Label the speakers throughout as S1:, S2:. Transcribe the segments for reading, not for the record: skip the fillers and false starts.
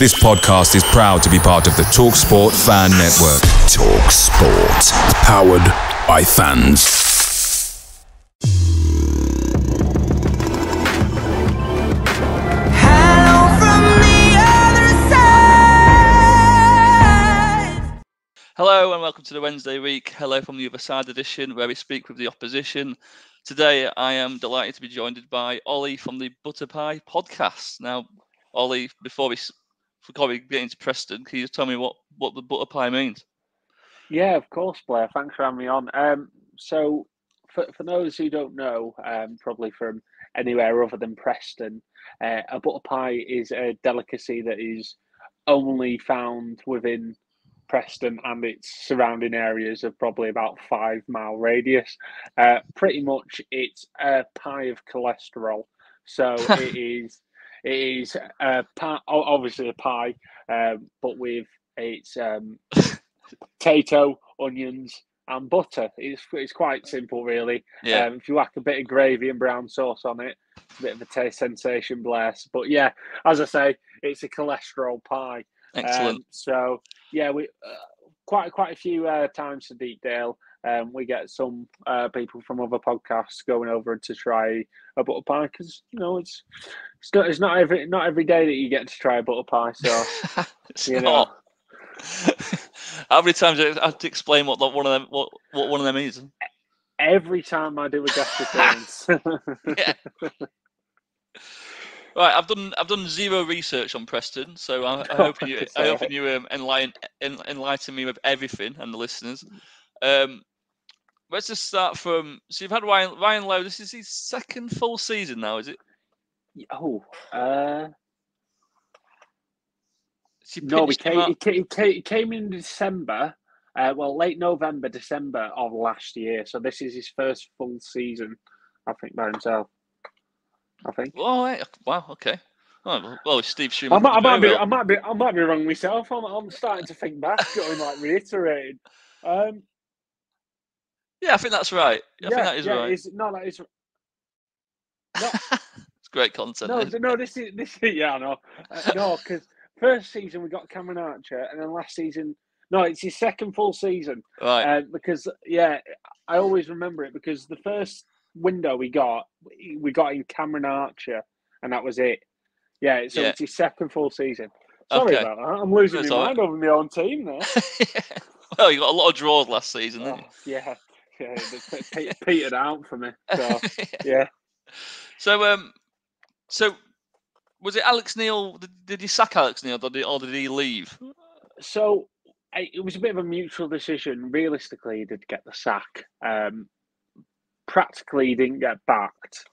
S1: This podcast is proud to be part of the Talksport Fan Network. Talksport. Powered by fans.
S2: Hello from the other side.
S3: Hello and welcome to the Wednesday week. Hello from the other side edition, where we speak with the opposition. Today, I am delighted to be joined by Ollie from the Butter Pie podcast. Now, Ollie, before we get into Preston, can you just tell me what the butter pie means?
S4: Yeah, of course, Blair. Thanks for having me on. So, for those who don't know, probably from anywhere other than Preston, a butter pie is a delicacy that is only found within Preston and its surrounding areas of probably about 5 mile radius. Pretty much, it's a pie of cholesterol. So it is a pie, obviously a pie, but with its potato, onions, and butter. It's quite simple, really.
S3: Yeah.
S4: If you whack a bit of gravy and brown sauce on it, it's a bit of a taste sensation, Blair. But yeah, as I say, it's a cholesterol pie.
S3: Excellent.
S4: So yeah, we quite a few times to Deepdale. We get some people from other podcasts going over to try a butter pie because it's not every day that you get to try a butter pie. So
S3: It's not. How many times do I have to explain what one of them is?
S4: Every time I do a guest appearance.
S3: Yeah. Right, I've done zero research on Preston, so I hope you enlighten me with everything and the listeners. Let's just start from. So you've had Ryan Lowe. This is his second full season now, is it?
S4: No, he came in December. Late November, December of last year. So this is his first full season, I think, by himself. I think.
S3: Oh, right. Wow. Okay. Oh, well, Steve Schumann.
S4: I might be wrong myself. I'm starting to think back, going reiterating.
S3: Yeah, I think that's right. I think that is right.
S4: That is. No,
S3: it's great content.
S4: This is yeah, I know. No, because first season we got Cameron Archer, and then last season, no, it's his second full season.
S3: Right.
S4: Because I always remember it because the first window we got in Cameron Archer, and that was it. Yeah, so it's his second full season. Sorry about that. I'm losing my mind over my own team there.
S3: Well, you got a lot of draws last season, didn't you?
S4: Yeah, they petered out for me. So yeah.
S3: So was it Alex Neil? Did you sack Alex Neil, or did he leave?
S4: So it was a bit of a mutual decision. Realistically, he did get the sack. Practically, he didn't get backed,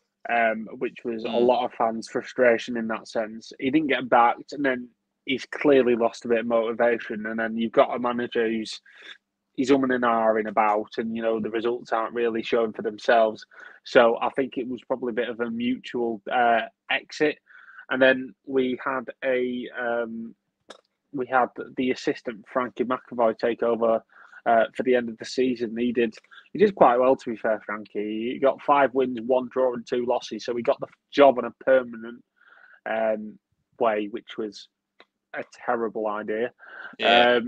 S4: which was a lot of fans' frustration in that sense. He didn't get backed, and then he's clearly lost a bit of motivation. And then you've got a manager he's umming and ahhing about, and the results aren't really showing for themselves. So I think it was probably a bit of a mutual exit. And then we had the assistant Frankie McAvoy take over for the end of the season. He did quite well, to be fair, Frankie. He got 5 wins, 1 draw, and 2 losses. So he got the job on a permanent way, which was a terrible idea.
S3: Yeah.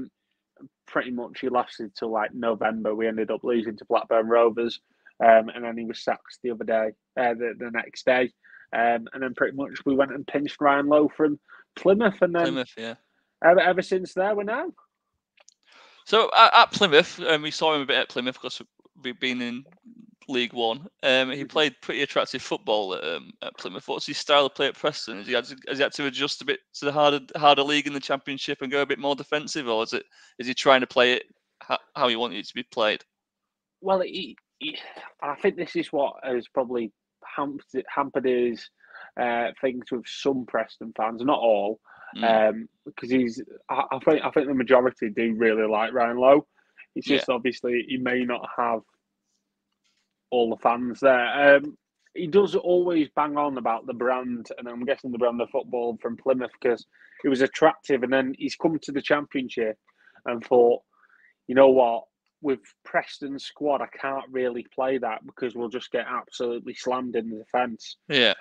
S4: Pretty much he lasted till November. We ended up losing to Blackburn Rovers, and then he was sacked the other day, the next day. And then pretty much we went and pinched Ryan Lowe from Plymouth, and then
S3: Plymouth, yeah.
S4: Ever since there, we're now.
S3: So at Plymouth, we saw him a bit at Plymouth because we've been in League One. He played pretty attractive football at Plymouth. What's his style of play at Preston? Has he had to adjust a bit to the harder league in the Championship and go a bit more defensive, or is he trying to play it how he wanted it to be played?
S4: Well, I think this is what has probably hampered his things with some Preston fans, not all, because I think the majority do really like Ryan Lowe. It's just obviously he may not have all the fans there. He does always bang on about the brand, and I'm guessing the brand of football from Plymouth because it was attractive. And then he's come to the Championship and thought, you know what, with Preston's squad, I can't really play that because we'll just get absolutely slammed in the defence.
S3: Yeah.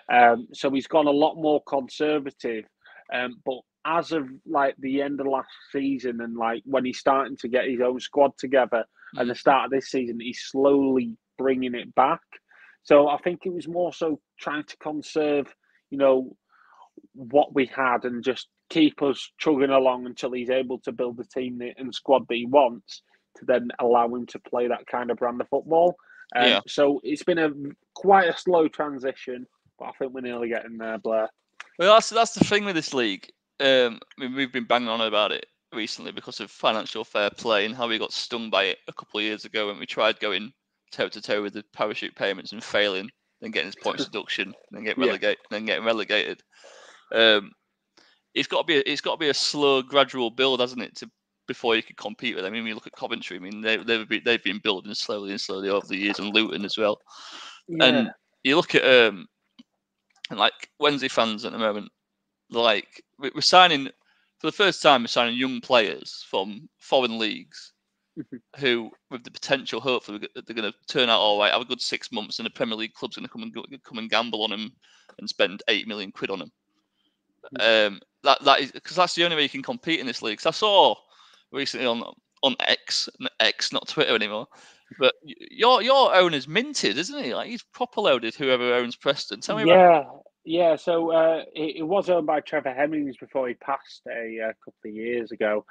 S4: So he's gone a lot more conservative. But as of like the end of last season and like when he's starting to get his own squad together and the start of this season, he's slowly bringing it back. So I think it was more so trying to conserve, what we had and just keep us chugging along until he's able to build the team and squad that he wants to then allow him to play that kind of brand of football.
S3: Yeah.
S4: So it's been quite a slow transition, but I think we're nearly getting there, Blair.
S3: Well, that's the thing with this league. We've been banging on about it recently because of financial fair play and how we got stung by it a couple of years ago when we tried going toe to toe with the parachute payments and failing, then getting his points deduction, then getting relegated. It's got to be a slow, gradual build, hasn't it, before you can compete with them. I mean, when you look at Coventry, I mean, they've been building slowly over the years, and Luton as well.
S4: Yeah.
S3: And you look at like Wednesday fans at the moment, like we're signing for the first time. We're signing young players from foreign leagues who, with the potential, hopefully, they're going to turn out all right. Have a good 6 months, and the Premier League club's going to come and gamble on them and spend £8 million on them. That is because that's the only way you can compete in this league. Because I saw recently on X, not Twitter anymore, but your owner's minted, isn't he? Like he's proper loaded. Whoever owns Preston, tell me about.
S4: Yeah. So it was owned by Trevor Hemmings before he passed a couple of years ago.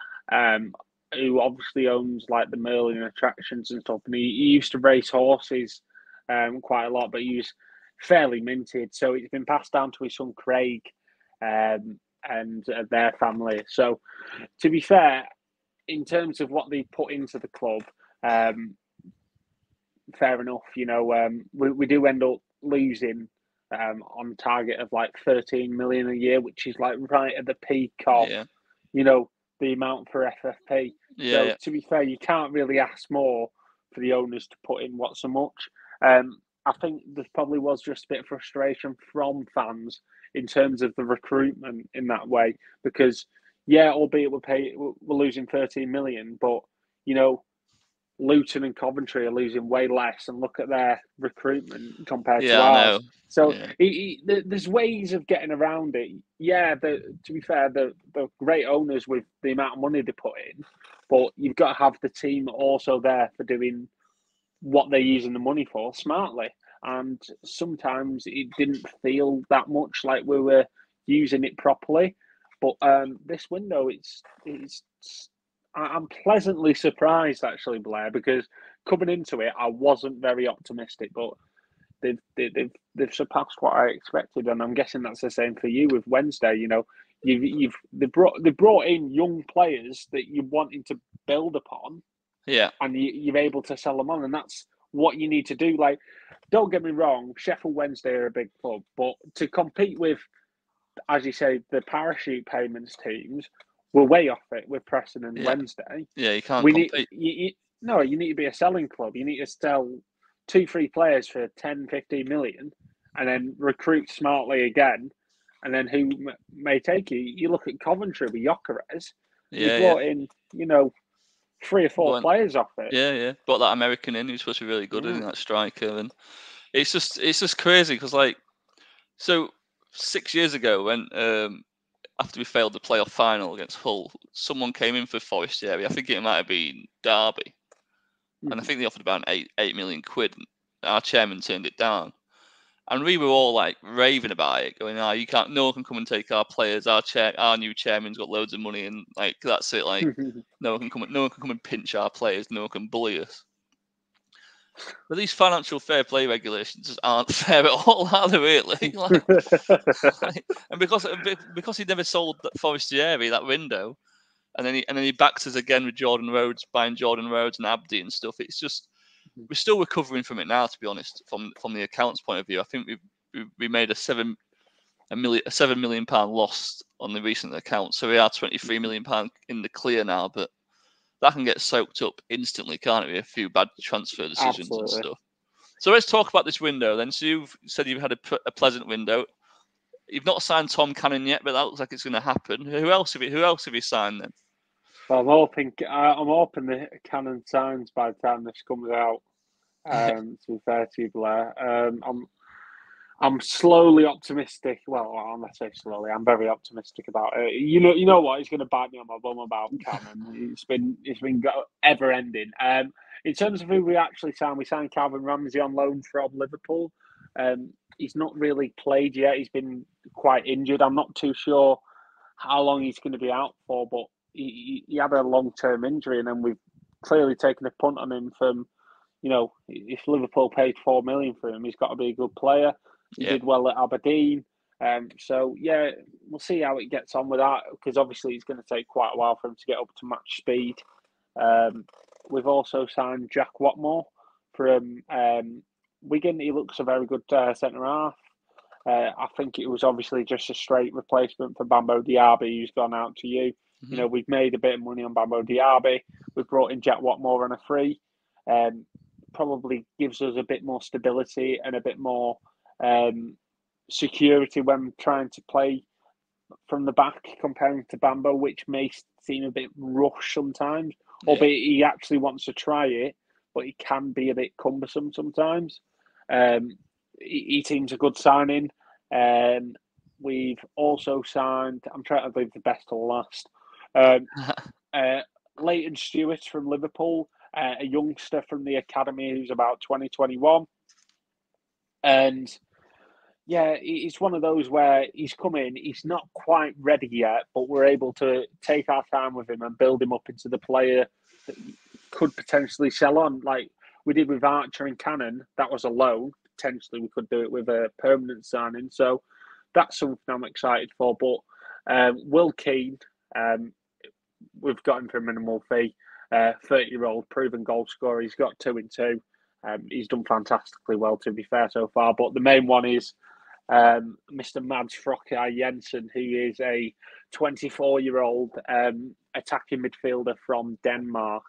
S4: Who obviously owns like the Merlin attractions and stuff, and he used to race horses quite a lot, but he was fairly minted. So it's been passed down to his son Craig and their family. So to be fair, in terms of what they put into the club, fair enough. We do end up losing on target of like 13 million a year, which is like right at the peak of the amount for FFP. So to be fair, you can't really ask more for the owners to put in what so much. I think there probably was just a bit of frustration from fans in terms of the recruitment in that way, because albeit we're losing 13 million, but Luton and Coventry are losing way less, and look at their recruitment compared to ours.
S3: I know.
S4: So there's ways of getting around it. Yeah, to be fair, the great owners with the amount of money they put in, but you've got to have the team also there for doing what they're using the money for smartly. And sometimes it didn't feel that much like we were using it properly. But this window, I'm pleasantly surprised, actually, Blair, because coming into it, I wasn't very optimistic, but they've surpassed what I expected, and I'm guessing that's the same for you with Wednesday. They brought in young players that you're wanting to build upon, and you're able to sell them on, and that's what you need to do. Like, don't get me wrong, Sheffield Wednesday are a big club, but to compete with, as you say, the parachute payments teams, we're way off it with Preston and Wednesday.
S3: Yeah, you can't compete.
S4: You need to be a selling club. You need to sell 2-3 players for 10, 15 million and then recruit smartly again. And then who may take you? You look at Coventry with Gyökeres. You brought in, 3 or 4 players off it.
S3: Yeah. Brought that American in who's supposed to be really good, isn't that striker? And it's just crazy because, like, so 6 years ago when after we failed the playoff final against Hull, someone came in for Forestieri. I think it might have been Derby, and I think they offered about £8 million. Our chairman turned it down, and we were all like raving about it, going, "Ah, you can't. No one can come and take our players. Our new chairman's got loads of money, and like that's it. Like no one can come and pinch our players. No one can bully us." But these financial fair play regulations just aren't fair at all, are they really? And because he never sold Forestieri that window, and then he backs us again with Jordan Rhodes, buying Jordan Rhodes and Abdi and stuff. It's just we're still recovering from it now, to be honest. From the accounts point of view, I think we made a £7 million loss on the recent accounts, so we are £23 million in the clear now, but that can get soaked up instantly, can't it? With a few bad transfer decisions and stuff. So let's talk about this window then. So you've said you've had a pleasant window. You've not signed Tom Cannon yet, but that looks like it's going to happen. Who else have you signed then?
S4: Well, I'm hoping the Cannon signs by the time this comes out. To be fair to you, Blair, I'm slowly optimistic. Well, I'm not say slowly. I'm very optimistic about it. You know what? He's going to bite me on my bum about Cannon. It's been ever ending. In terms of who we actually signed, we signed Calvin Ramsey on loan from Liverpool. He's not really played yet. He's been quite injured. I'm not too sure how long he's going to be out for, but he had a long-term injury, and then we've clearly taken a punt on him from. If Liverpool paid 4 million for him, he's got to be a good player. He did well at Aberdeen. So, we'll see how it gets on with that, because obviously it's going to take quite a while for him to get up to match speed. We've also signed Jack Watmore from Wigan. He looks a very good centre-half. I think it was obviously just a straight replacement for Bambo Diaby, who's gone out to you.
S3: Mm-hmm.
S4: We've made a bit of money on Bambo Diaby. We've brought in Jack Watmore on a free. Probably gives us a bit more stability and a bit more security when trying to play from the back, comparing to Bambo, which may seem a bit rushed sometimes. Albeit he actually wants to try it, but he can be a bit cumbersome sometimes. He seems a good signing. We've also signed, I'm trying to leave the best to last, Leighton Stewart from Liverpool, a youngster from the academy who's about 2021. And it's one of those where he's come in, he's not quite ready yet, but we're able to take our time with him and build him up into the player that could potentially sell on. Like we did with Archer and Cannon, that was a loan. Potentially we could do it with a permanent signing. So that's something I'm excited for. But Will Keane, we've got him for a minimal fee. 30-year-old proven goal scorer. He's got 2 in 2. He's done fantastically well, to be fair, so far. But the main one is Mr. Mads Frokkeij Jensen, who is a 24-year-old attacking midfielder from Denmark.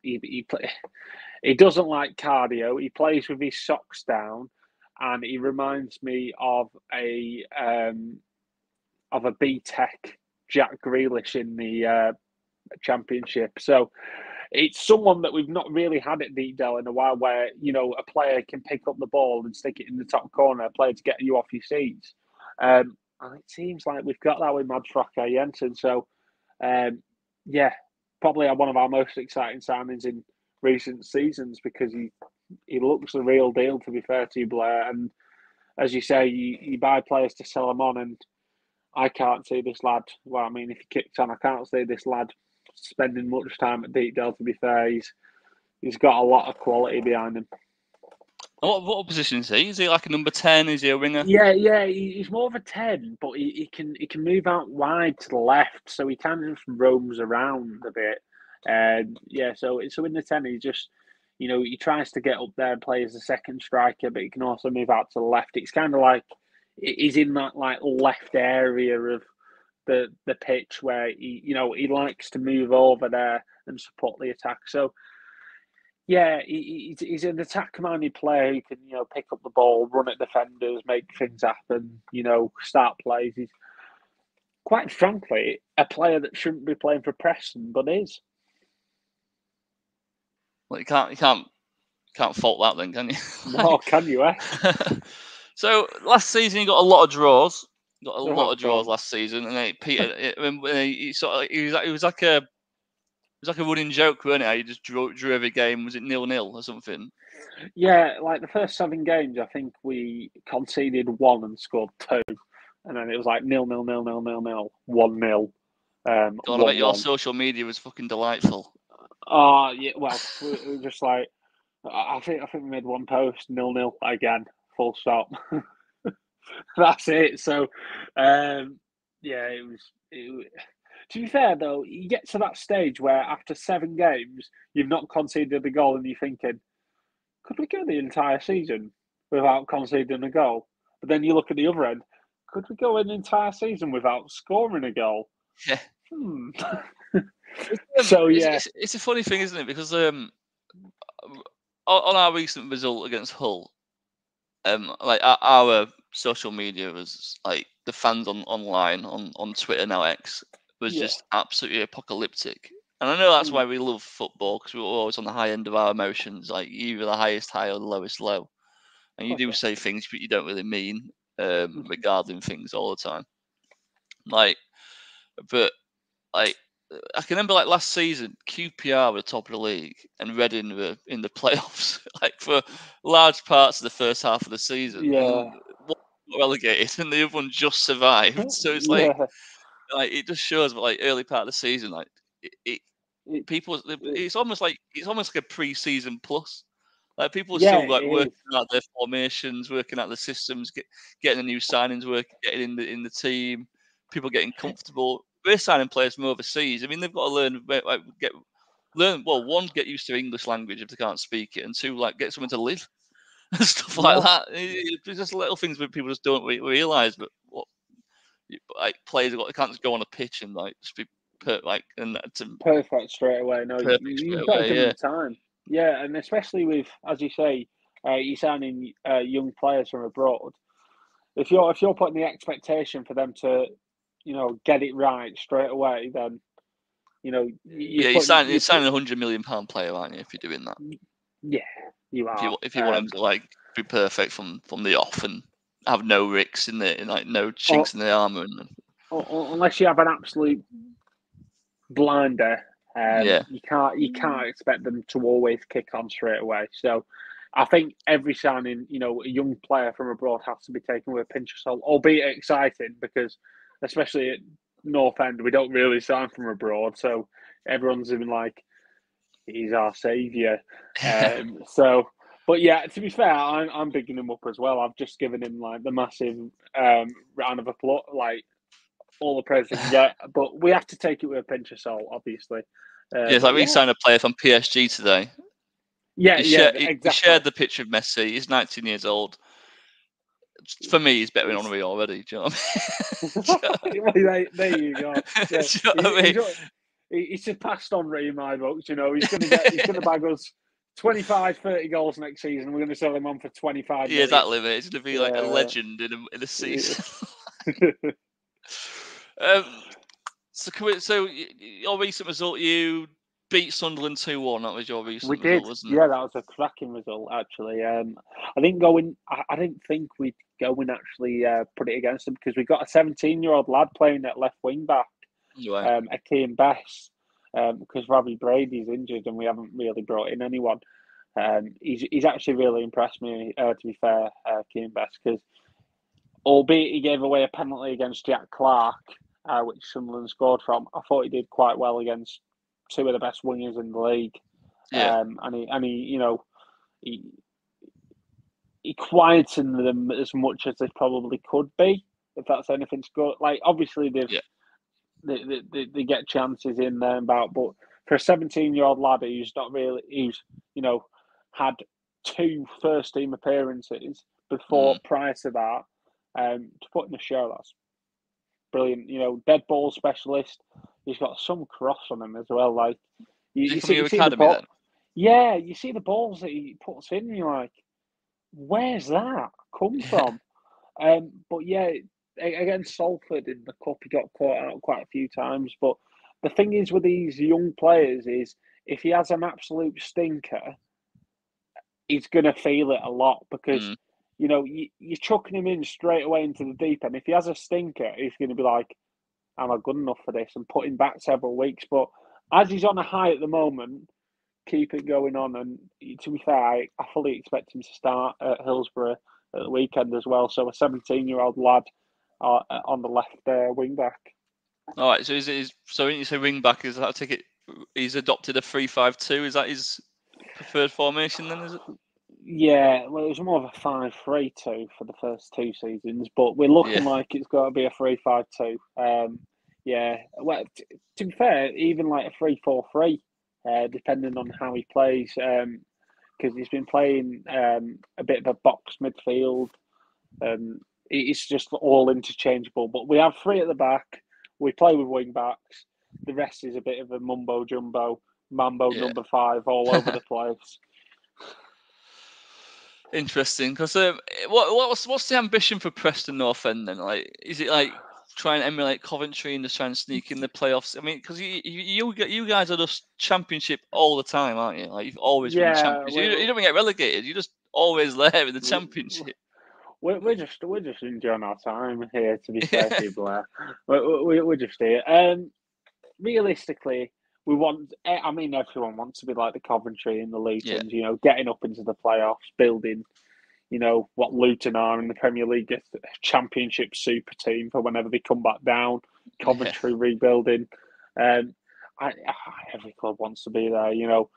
S4: He doesn't like cardio. He plays with his socks down, and he reminds me of a B-Tech Jack Grealish in the Championship. So it's someone that we've not really had at Deepdale in a while, where a player can pick up the ball and stick it in the top corner, a player to get you off your seats. And it seems like we've got that with Mads Frokkeij Jensen. So probably one of our most exciting signings in recent seasons, because he looks the real deal, to be fair to you, Blair. And as you say, you buy players to sell them on, and I can't see this lad. Well, I mean, if he kicks on, I can't see this lad spending much time at Deepdale, to be fair. He's got a lot of quality behind him.
S3: What position is he? Is he like a number 10? Is he a winger?
S4: Yeah, he's more of a 10, but he can move out wide to the left, so he kind of just roams around a bit. So in the 10, he just, he tries to get up there and play as a second striker, but he can also move out to the left. It's kind of like he's in that like left area of the pitch where he likes to move over there and support the attack. So he's an attack-minded player who can pick up the ball, run at defenders, make things happen, start plays. He's quite frankly a player that shouldn't be playing for Preston, but is.
S3: Well, you can't fault that then, can you?
S4: No, can you?
S3: So last season he got a lot of draws. Got a lot of draws
S4: God.
S3: last season, and he was like a running joke, wasn't it? How you just drew every game. Was it 0-0 or something?
S4: Yeah, like the first 7 games, I think we conceded 1 and scored 2, and then it was like 0-0, 0-0, 0-0, 1-0.
S3: God, I bet your social media was fucking delightful.
S4: Oh yeah, well, we were just like, I think we made 1 post, 0-0 again, full stop. That's it. So, it was. To be fair, though, you get to that stage where after 7 games, you've not conceded a goal, and you're thinking, could we go the entire season without conceding a goal? But then you look at the other end, could we go an entire season without scoring a goal?
S3: Yeah.
S4: So
S3: it's a funny thing, isn't it? Because on our recent result against Hull, like our social media was like the fans online on Twitter now X was just absolutely apocalyptic. And I know that's why we love football, because we're always on the high end of our emotions, like either the highest high or the lowest low. and you do say things but you don't really mean regarding things all the time. Like, but like I can remember like last season, QPR were top of the league and Reading were in the playoffs, like for large parts of the first half of the season.
S4: Yeah.
S3: And one got relegated and the other one just survived. So it's like it just shows, like early part of the season, like people, it's almost like a pre-season plus. Like people are still like working out their formations, working out the systems, getting the new signings, getting in the team. People getting comfortable. We're signing players from overseas. I mean, they've got to learn, get used to English language if they can't speak it, and two, like get something to live and stuff like that. It's just little things that people just don't realise. But like players can't just go on a pitch and like just be
S4: perfect straight away. No, you've got to give them time. Yeah, and especially with, as you say, you're signing young players from abroad. If you're putting the expectation for them to, get it right straight away, then,
S3: you're signing a £100 million player, aren't you? If you're doing that,
S4: yeah, you are.
S3: If you want him to like be perfect from the off and have no ricks in like no chinks in the armour,
S4: unless you have an absolute blinder, you can't expect them to always kick on straight away. So I think every signing, a young player from abroad has to be taken with a pinch of salt, albeit exciting, because especially at North End, we don't really sign from abroad, so everyone's even like, he's our saviour. But yeah, to be fair, I'm bigging him up as well. I've just given him like the massive round of applause, like all the praise we can get, but we have to take it with a pinch of salt, obviously.
S3: We signed a player from PSG today.
S4: Exactly.
S3: He shared the picture of Messi. He's 19 years old. For me, he's better than Henry already. Do you know what I
S4: mean? There you go. Yeah. He surpassed Henry in my books. He's going to bag us 25, 30 goals next season. We're going to sell him on for 25.
S3: Yeah, exactly, mate. He's going to be like a legend in a season. So your recent result, you beat Sunderland 2-1. That was your recent result, wasn't it?
S4: Yeah, that was a cracking result, actually. I didn't think we'd go and actually put it against them, because we got a 17-year-old lad playing at left wing back, Akeem Bess, because Robbie Brady's injured and we haven't really brought in anyone. He's actually really impressed me, to be fair, Akeem Bess, because albeit he gave away a penalty against Jack Clark, which Sunderland scored from, I thought he did quite well against two of the best wingers in the league.
S3: Yeah.
S4: He quietened them as much as they probably could be, if that's anything to go. Like, obviously they get chances in there and about, but for a 17-year-old lad who's had 2 first team appearances prior to that, to put in a show, that's brilliant. Dead ball specialist. He's got some cross on him as well. Like, you see the ball. Yeah, you see the balls that he puts in, and you're like, where's that come from? But yeah, against Salford in the cup, he got caught out quite a few times. But the thing is with these young players is, if he has an absolute stinker, he's going to feel it a lot, because you're chucking him in straight away into the deep end. If he has a stinker, he's going to be like, am I good enough for this? And put him back several weeks. But as he's on a high at the moment, keep it going on. And to be fair, I fully expect him to start at Hillsborough at the weekend as well. So a 17-year-old lad on the left wing back.
S3: All right. So so when you say wing back, is that, I take it he's adopted a 3-5-2? Is that his preferred formation then? Is it?
S4: Yeah, well, it was more of a 5-3-2 for the first 2 seasons, but we're looking like it's got to be a 3-5-2. Well, to be fair, even like a 3-4-3, depending on how he plays, because he's been playing a bit of a box midfield. It's just all interchangeable. But we have 3 at the back. We play with wing backs. The rest is a bit of a mumbo jumbo, mambo number 5 all over the place.
S3: Interesting, because what's the ambition for Preston North End then? Like, is it like try and emulate Coventry and just try and sneak in the playoffs? I mean, because you guys are just Championship all the time, aren't you? Like, you've always been Championship. You don't get relegated. You just always there in the Championship.
S4: We're just enjoying our time here. To be fair to you, Blair, we're just here. Realistically, we want. I mean, everyone wants to be like the Coventry and the Lutons. You know, getting up into the playoffs, building. You know what Luton are in the Premier League, a Championship super team for whenever they come back down. Coventry rebuilding. Every club wants to be there. You know,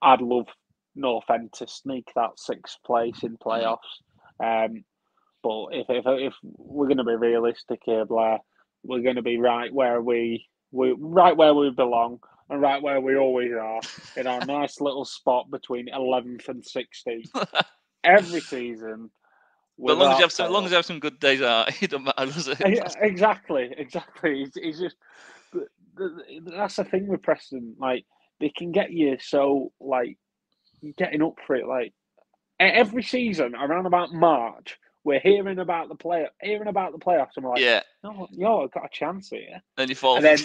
S4: I'd love North End to sneak that sixth place in playoffs. But if we're going to be realistic here, Blair, we're going to be right where we belong and right where we always are in our nice little spot between 11th and 16th every season.
S3: But as long as you have some good days out, it doesn't matter, does it?
S4: Exactly. It's just that's the thing with Preston. Like they can get you so like getting up for it. Like every season around about March, we're hearing about the playoffs, and we're like, no, I've got a chance here.
S3: Then you fall, off a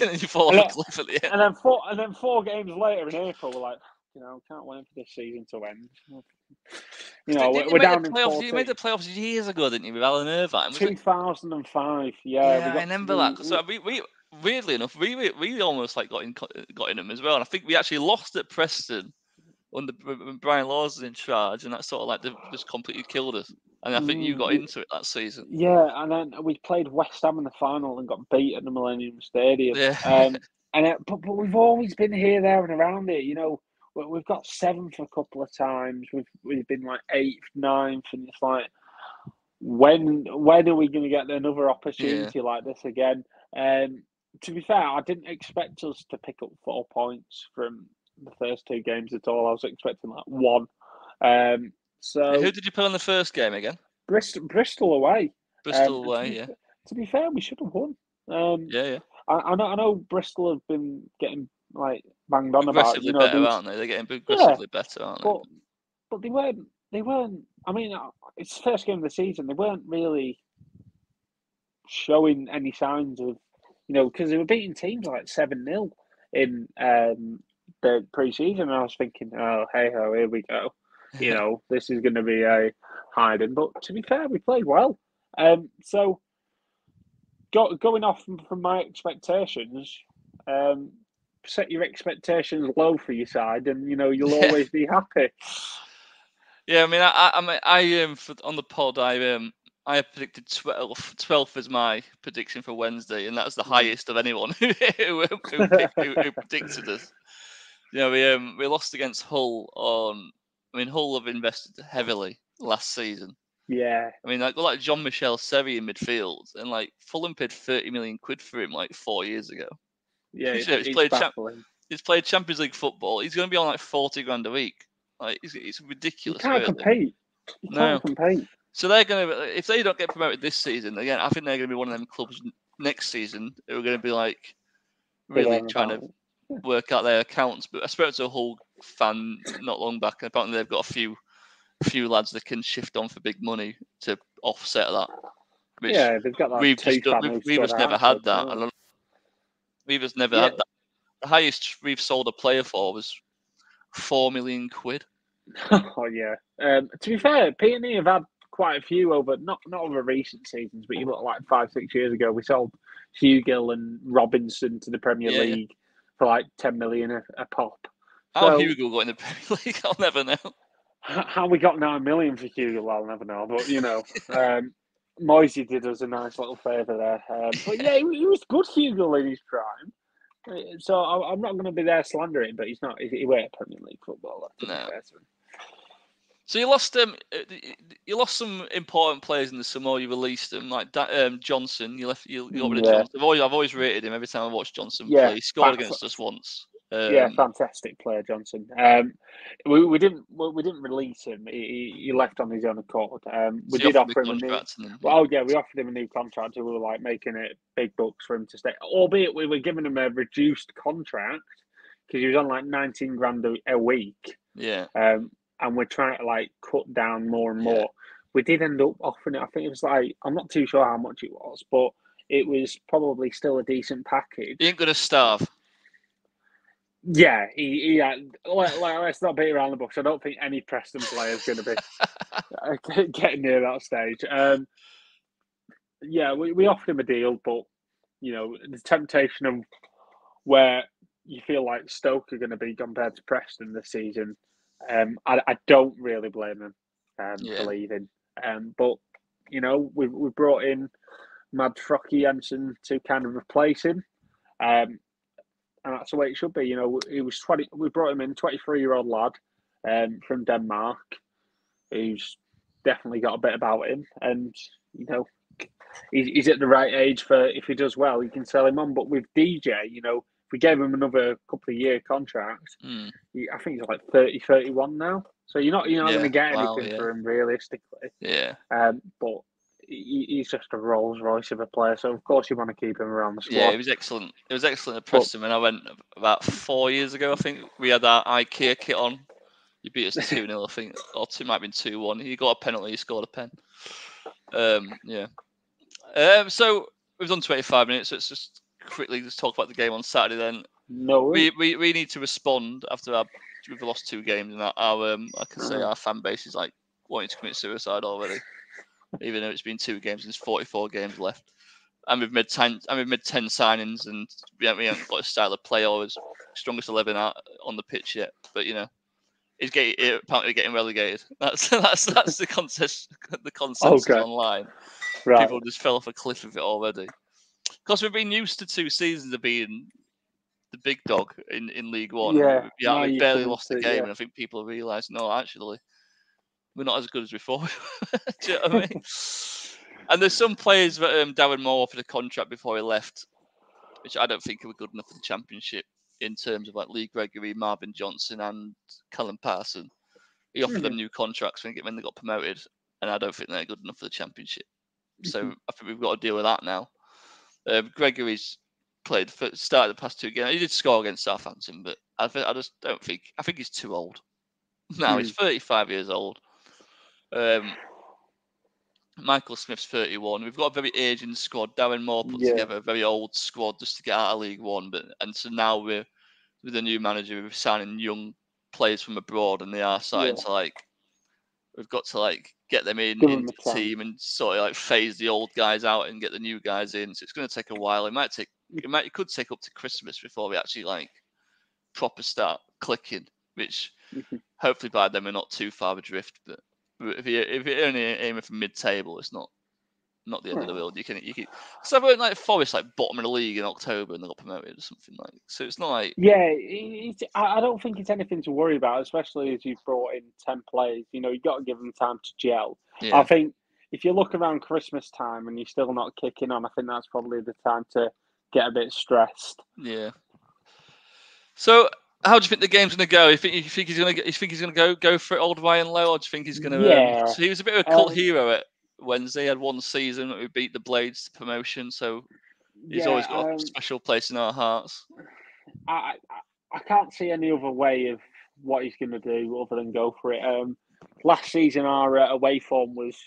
S3: cliff at the end.
S4: And then 4 games later in April, we're like, you know, can't wait for this season to end. You know, we're down in 14.
S3: You made the playoffs years ago, didn't you, with Alan Irvine?
S4: 2005.
S3: Yeah, I remember that. So we weirdly enough, we almost like got in them as well. And I think we actually lost at Preston when Brian Laws was in charge, and that sort of like just completely killed us. And I think you got into it that season.
S4: Yeah, and then we played West Ham in the final and got beat at the Millennium Stadium.
S3: Yeah.
S4: But we've always been here, there, and around it. You know, we've got 7th a couple of times. We've been like 8th, 9th, and it's like, when are we going to get another opportunity like this again? To be fair, I didn't expect us to pick up 4 points from the first 2 games at all. I was expecting like 1. So
S3: who did you put on the first game again?
S4: Bristol away.
S3: Bristol away,
S4: To be fair, we should have won.
S3: Yeah.
S4: I know Bristol have been getting like banged on about.
S3: Aggressively better, aren't they? They're getting aggressively better, aren't they?
S4: But they weren't. I mean, it's the first game of the season. They weren't really showing any signs of, you know, because they were beating teams like 7-0 in the pre-season. And I was thinking, oh, hey ho, here we go. You know, this is going to be a hiding. But to be fair, we played well. So going off from my expectations, set your expectations low for your side, and you know you'll always be happy.
S3: Yeah, I mean, I on the pod, I predicted 12th as my prediction for Wednesday, and that's the highest of anyone who predicted us. You know, we lost against Hull on. I mean, Hull have invested heavily last season.
S4: Yeah.
S3: I mean, like Jean-Michel Seri in midfield, and like Fulham paid 30 million quid for him like 4 years ago.
S4: Yeah,
S3: he's played Champions League football. He's going to be on like 40 grand a week. Like it's ridiculous.
S4: You can't compete. You can't compete.
S3: So they're going to, if they don't get promoted this season, again, I think they're going to be one of them clubs next season who are going to be like really trying to work out their accounts. But I spoke to a Hull fan not long back, and apparently they've got a few lads that can shift on for big money to offset that.
S4: Yeah, they've got that.
S3: We've just never had that. We've just never had that. The highest we've sold a player for was 4 million quid.
S4: Oh yeah. To be fair, P&E have had quite a few over not over recent seasons, but you look like 5-6 years ago. We sold Hugill and Robinson to the Premier League for like 10 million a pop.
S3: How Hugill got in the Premier League, I'll never know.
S4: How we got 9 million for Hugill, I'll never know. But you know, Moisey did us a nice little favour there. But yeah, he was good, Hugill, in his prime. So I'm not going to be there slandering, but he's not. He weren't Premier League footballer.
S3: No. So you lost some important players in the summer. You released them, like Johnson. You got rid of Johnson. I've always rated him every time I watched Johnson play. He scored against us once.
S4: Fantastic player, Johnson. We didn't release him. He left on his own accord. We did offer him a new. We offered him a new contract. We were like making it big bucks for him to stay. Albeit we were giving him a reduced contract because he was on like 19 grand a week.
S3: Yeah.
S4: And we're trying to like cut down more and more. We did end up offering it. I think it was like, I'm not too sure how much it was, but it was probably still a decent package.
S3: He ain't gonna starve.
S4: Yeah, let's not beat around the bush. I don't think any Preston player is going to be getting near that stage. Yeah, we offered him a deal, but the temptation of where you feel like Stoke are going to be compared to Preston this season, I don't really blame him for
S3: Yeah.
S4: leaving. But we brought in Mad Frocky Jensen to kind of replace him. And that's the way it should be. He was 20. We brought him in, 23-year-old lad from Denmark, who's definitely got a bit about him, and he's at the right age for if he does well, you can sell him on. But with DJ, if we gave him another couple of year contract, I think he's like 30, 31 now. So you're not going to get anything for him realistically.
S3: Yeah.
S4: But he's just a Rolls Royce of a player, so of course you want to keep him around the squad.
S3: Yeah, it was excellent. It was excellent at Preston when I went about 4 years ago. I think we had our IKEA kit on. You beat us 2-0, I think, or it might have been 2-1. He got a penalty. He scored a pen. Yeah. So we've done 25 minutes. So let's just quickly talk about the game on Saturday. Then
S4: no,
S3: we need to respond after we've lost 2 games, and I can say our fan base is like wanting to commit suicide already. Even though it's been 2 games and there's 44 games left. And we've made 10 signings, and we haven't got a style of play or his strongest 11 out on the pitch yet. But he's apparently getting relegated. That's the consensus online.
S4: Right.
S3: People just fell off a cliff of it already. Because we've been used to 2 seasons of being the big dog in League One.
S4: Yeah,
S3: we barely lost the game, and I think people realise, no, actually, we're not as good as we thought. Do you know what I mean? And there's some players that Darren Moore offered a contract before he left, which I don't think were good enough for the Championship in terms of like Lee Gregory, Marvin Johnson, and Callum Parson. He offered them new contracts when they got promoted, and I don't think they're good enough for the Championship. So I think we've got to deal with that now. Gregory's started the past 2 games. He did score against Southampton, but I think he's too old. Now he's 35 years old. Michael Smith's 31. We've got a very aging squad. Darren Moore put together a very old squad just to get out of League One. So now we're with a new manager. We're signing young players from abroad, and they are starting to we've got to get them into the team and sort of phase the old guys out and get the new guys in. So it's going to take a while. It could take up to Christmas before we actually proper start clicking, which hopefully by then we're not too far adrift. But if you're only aiming for mid-table, it's not the end of the world. You can because I weren't Forest bottom of the league in October and they got promoted or something So it's not like
S4: I don't think it's anything to worry about, especially as you've brought in 10 players. You've got to give them time to gel.
S3: Yeah.
S4: I think if you look around Christmas time and you're still not kicking on, I think that's probably the time to get a bit stressed.
S3: Yeah. So how do you think the game's going to go? You think he's going to go for it old Ryan Lowe, or do you think he's going to? So he was a bit of a cult hero at Wednesday. He had 1 season that we beat the Blades to promotion, so he's always got a special place in our hearts.
S4: I can't see any other way of what he's going to do other than go for it. Last season our away form was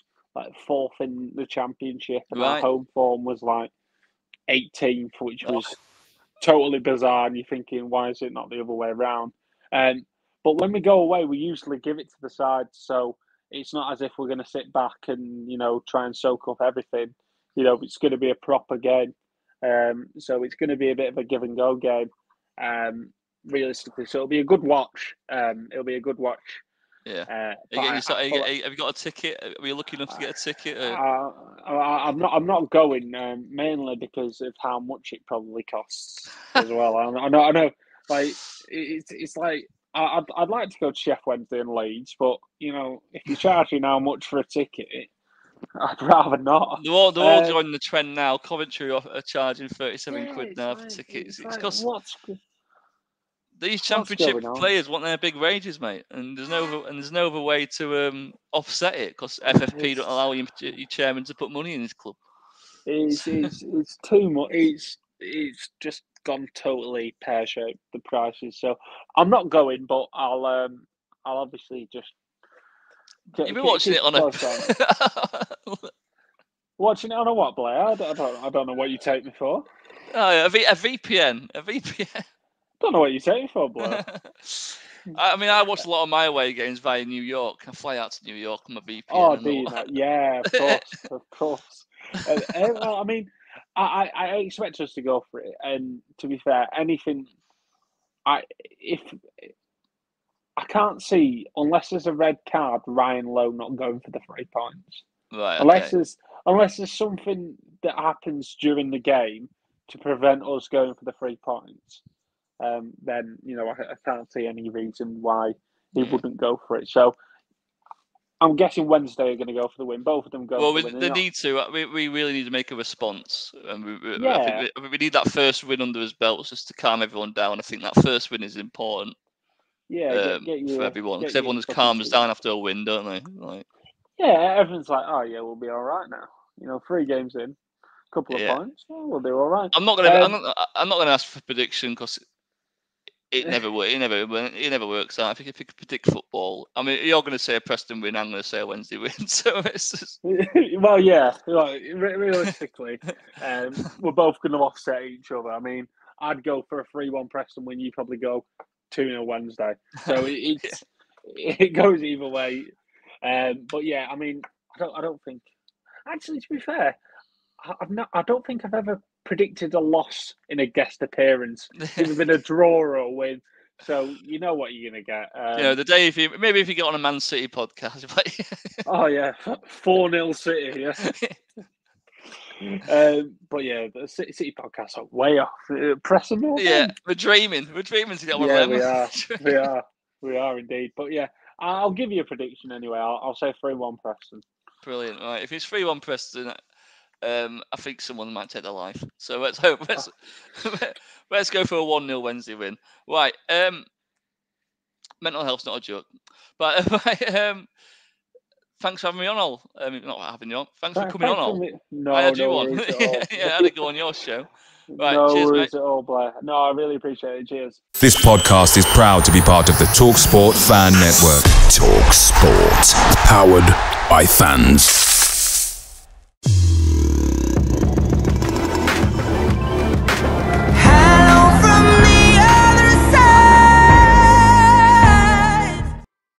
S4: 4th in the Championship, and our home form was 18th, which was totally bizarre. And you're thinking, why is it not the other way around? But when we go away, we usually give it to the side, so it's not as if we're going to sit back and try and soak up everything. It's going to be a proper game, so it's going to be a bit of a give and go game, realistically. So it'll be a good watch.
S3: Yeah. Have you got a ticket? Are you lucky enough to get a ticket?
S4: I'm not going, mainly because of how much it probably costs as well. I know. It's like I'd like to go to Sheff Wednesday and Leeds, but if you're charging how much for a ticket, I'd rather not.
S3: They're all joining the trend now. Coventry are charging 37 quid now for tickets. It's because these Championship players want their big wages, mate, and there's no other way to offset it because FFP don't allow your chairman to put money in his club.
S4: It's too much. It's just gone totally pear-shaped, the prices. So I'm not going, but I'll obviously just.
S3: You've been watching it on
S4: Watching it on a what, Blair? I don't know what you take me for.
S3: Oh, yeah, a VPN.
S4: Don't know what you're saying for, Blair.
S3: I mean, I watch a lot of my away games via New York. I fly out to New York on my VPN.
S4: Oh,
S3: and
S4: do
S3: all
S4: you
S3: that.
S4: know? Yeah, of course. Well, I mean, I expect us to go for it. And to be fair, anything, if I can't see, unless there's a red card, Ryan Lowe not going for the 3 points.
S3: Right.
S4: Unless
S3: Okay.
S4: there's something that happens during the game to prevent us going for the 3 points, then I can't see any reason why he
S3: Yeah.
S4: wouldn't go for it. So I'm guessing Wednesday are going to go for the win. Both of them go
S3: Well,
S4: for the win.
S3: they need to. We really need to make a response, and I
S4: Yeah,
S3: think we need that first win under his belts just to calm everyone down. I think that first win is important
S4: yeah.
S3: for everyone because
S4: Get your
S3: everyone just
S4: fucking
S3: calms
S4: team.
S3: down after a win, don't they? Like,
S4: Yeah, everyone's like, oh yeah, we'll be all right now. 3 games in, couple of
S3: yeah.
S4: points, yeah, we'll do all right.
S3: I'm not gonna ask for prediction because it never works. It never works out. If you could predict football, I mean, you're going to say a Preston win. I'm going to say a Wednesday win. So it's just...
S4: Well, yeah. Like, realistically, we're both going to offset each other. I mean, I'd go for a 3-1 Preston win. You probably go 2-0 Wednesday. So it goes either way. But yeah, I mean, I don't think. Actually, to be fair, I don't think I've ever predicted a loss in a guest appearance. It's either been a draw or a win. So you know what you're gonna get.
S3: the day if you get on a Man City podcast.
S4: Oh yeah, 4-0 City. Yeah. But yeah, the City podcasts are way off. Preston North
S3: Yeah,
S4: End.
S3: we're dreaming to get one
S4: Yeah,
S3: of them.
S4: we are indeed. But yeah, I'll give you a prediction anyway. I'll say 3-1 Preston.
S3: Brilliant. Right, if it's 3-1 Preston, I think someone might take their life. So let's hope. Let's go for a 1-0 Wednesday win. Right. Mental health's not a joke. But thanks for having me on, Al. Not having you on. Thanks for coming on, Al. I had you on. Yeah, I had to go on your show. Right,
S4: no
S3: cheers,
S4: worries
S3: mate.
S4: at all, Blair. No, I really appreciate it. Cheers.
S1: This podcast is proud to be part of the Talksport Fan Network. Talksport. Powered by fans.